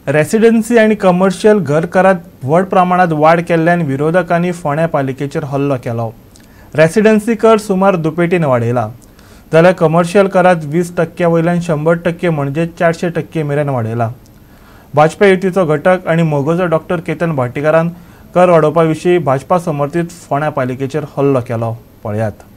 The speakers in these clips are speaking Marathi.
रेसिडेन्सी आणि कमर्शियल घर करात व्हड प्रमाणात वाढ केल्ल्यान विरोधकांनी फोंड्या पालिकेचेर हल्लो केलो। रेसिडेन्सी कर सुमार दुपेटीन वाडयला, जाल्यार कमर्शियल करात 20% वयल्यान 100% म्हणजे 400% मेरेन वाडयला। भाजपा युतीचो घटक आणि मोगोचो डॉक्टर केतन भाटीकारान कर वाडोवपाविशीं भाजपा समर्थीत फोंड्या पालिकेचेर हल्लो केलो। पळयात।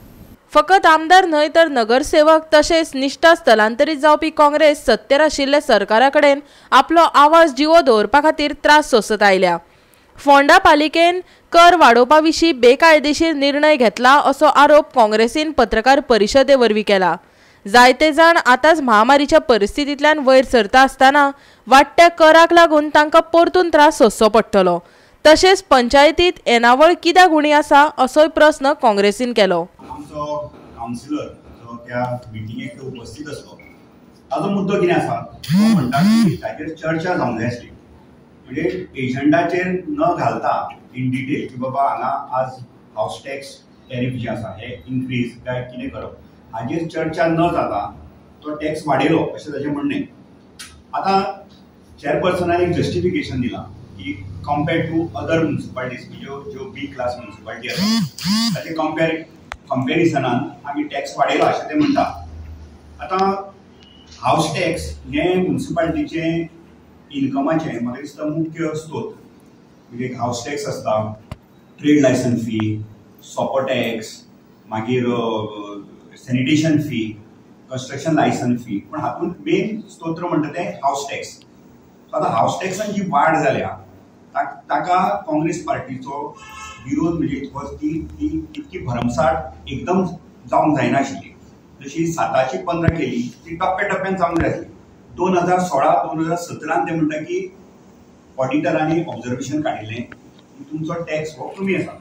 फकत आमदार न्हय तर नगरसेवक तशेंच निष्ठा स्थलांतरीत जावपी काँग्रेस सत्तेर आशिल्ल्या सरकारा कडेन आपलो आवाज जिवो दवरपा खातीर त्रास सोंसत आयल्या। फोंडा पालिकेन कर वाडोवपाविशीं बेकायदेशीर निर्णय घेतला असो आरोप काँग्रेसीन पत्रकार परिशदे वरवीं केला। जायते जाण आतांच महामारीच्या परिस्थितींतल्यान वयर सरता आसतना वाडट्या कराक लागून तांकां परतून त्रास सोंसचो पडटलो। तशेंच पंचायतींत येणावळ कित्याक उणी आसा असोय प्रस्न काँग्रेसीन केलो। आमचो काउन्सिलर जो त्या मिटिंगेक उपस्थित आसलो ताजो मुद्दो कितें आसा तो म्हणटा की ताचेर चर्चा जावंक जाय आसली, म्हणजे एजंडाचेर न घालता इन डिटेल की बाबा हांगा आज हाऊस टॅक्स टॅरिफ जे आसा हे इन्क्रीज काय कितें करप हाचेर चर्चा न जाता तो टॅक्स वाडयलो अशें ताचें म्हणणें। आतां चेअरपर्सनान एक जस्टिफिकेशन दिलां की कंपेयर टू अदर म्युनिसिपालिटीज ज्यो बी क्लास म्युनिसिपालिटी आसा ताचे कंपेरिजनान आमी टॅक्स वाडयलो अशें ते म्हणटा। आतां हाऊस टॅक्स हे म्युनिसिपालिटीचे इन्कमाचे म्हाका दिसता मुख्य स्त्रोत, म्हणजे हाऊस टॅक्स आसता, ट्रेड लायसन फी, सॉपर टॅक्स, मागीर sanitation fee, construction license fee, पण हातूंत मेन स्त्रोत म्हणटा ते हाऊस टॅक्स। आता हाऊस टॅक्सान जी वाड जाल्या ताका काँग्रेस पार्टीचो विरोध, म्हणजे ती इतकी भरमसाट एकदम जावंक जायनाशिल्ली। जशी 7ची 15 केली ती टप्प्याटप्प्यान जावंक जाय आसली। 2016-2017 ते म्हणटा की ऑडिटरांनी ऑब्जर्वेशन काडिल्लें की तुमचो टॅक्स हो कमी आसा।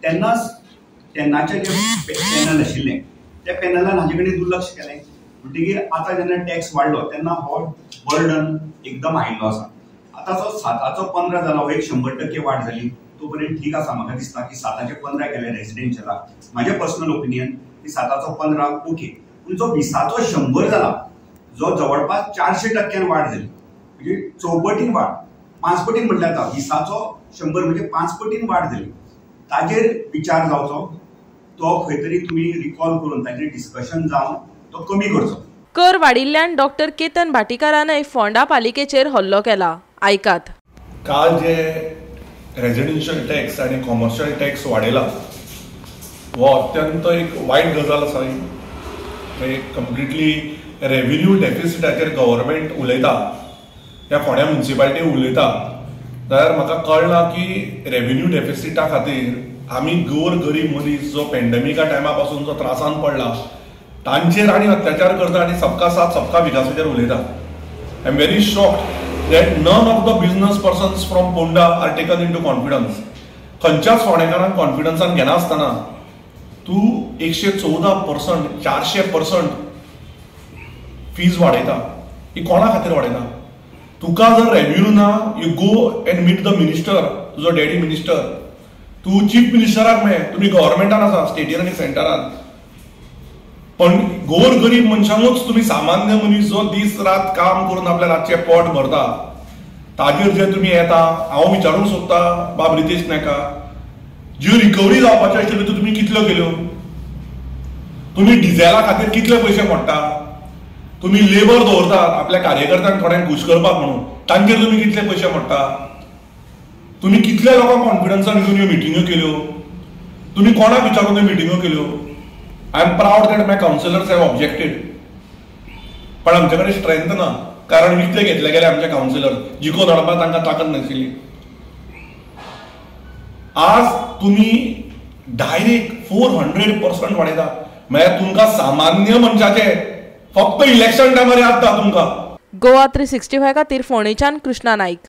तेन्नाचे जे पॅनल आशिल्लें त्या पॅनलान हाजे कडेन दुर्लक्ष केलें, म्हणटकीर आतां जेन्ना टॅक्स वाडलो तेन्ना हो बर्डन एकदम आयिल्लो आसा। आतां जो 7चो 15 जालो एक 100% वाड जाली, तो पर्यंत ठीक आसा। म्हाका दिसता की 7चे 15 केले रेसिडेन्शियलाक, म्हाजें पर्सनल ओपिनियन की 7चो 15 ओके, पूण जो 20चो 100 जाला जो जवळपास 400% वाड जाली, म्हणजे चौपटीन वाड, 5 पटीन म्हटल्यार जाता 20चो 100 म्हणजे 5 पटीन वाड जाली। ताजेर विचार जावचो, तो खंय तरी तुमी रिकॉल करून ताजेर डिस्कशन जावन तो कमी करचो। कर वाडिल्ल्यान डॉक्टर केतन भाटीकारानय फोंडा पालिकेचेर हल्लो केला। आयकात। काल जे रेसिडेन्शियल टॅक्स आणि कॉमर्शियल टॅक्स वाडयला हो अत्यंत एक वायट गजाल आसा। कम्प्लिटली रेव्हेन्यू डेफिसिटाचेर गव्हर्नमेंट उलयता, ह्या फोंड्या म्युनिसिपालिटी उलयता, जाल्यार म्हाका कळना की रेव्हेन्यू डेफिसिटा खातीर आमी गोर गरीब मनीस जो पॅन्डेमिका टायमा पासून जो त्रासान पडला तांचेर आनी अत्याचार करता आनी सबका साथ सबका विकासाचेर उलयता। I am very shocked that none of the business persons from Ponda are taken into confidence. खंयच्याच फोंडेकारांक कॉन्फिडन्सान घेना आसतना तूं 114% 400% फीज वाडयता, ही कोणा खातीर वाडयता? तुका जर रेव्हेन्यू ना, you go and meet the minister, तुजो डॅडी मिनिस्टर, तूं चीफ मिनिस्टराक मेळ, तुमी गव्हर्नमेंटान आसा स्टेटीन आनी सेंटरान, पण गोर गरीब मनशांकूच तुम्ही सामान्य मनीस जो दीस रात काम करून आपल्या रातचे पोट भरता ताजेर जे तुम्ही येता, हांव विचारूंक सोदता बाब रितेश नायका, ज्यो रिकवरी जावपाच्यो आशिल्ल्यो त्यो तुमी कितल्यो केल्यो? तुम्ही डिझेला खातीर कितले पयशे मोडटा? तुम्ही लेबर दवरतात आपल्या कार्यकर्त्यांक थोड्यांक खुश करपाक म्हणून, तांचेर तुम्ही कितले पयशे मोडटा? तुम्ही कितल्या लोकांक कॉन्फिडन्सान घेवन ह्यो मिटिंग्यो केल्यो? तुम्ही कोणाक विचारून ह्यो मिटिंग्यो केल्यो? I am proud that my councillors have objected. पण आमच्याकडे स्ट्रेंथ ना, कारण विकते घेतले गेले आमचे काउन्सिलर, जिको लढपाक तांकां ताकद नाशिल्ली। आज तुम्ही डायरेक्ट 400% वाडयता, म्हळ्यार तुमकां सामान्य मनशाचे फक्त इलेक्शन टायमार याद तुमकां। गोवा 365 खातीर फोंडेच्यान कृष्णा नाईक।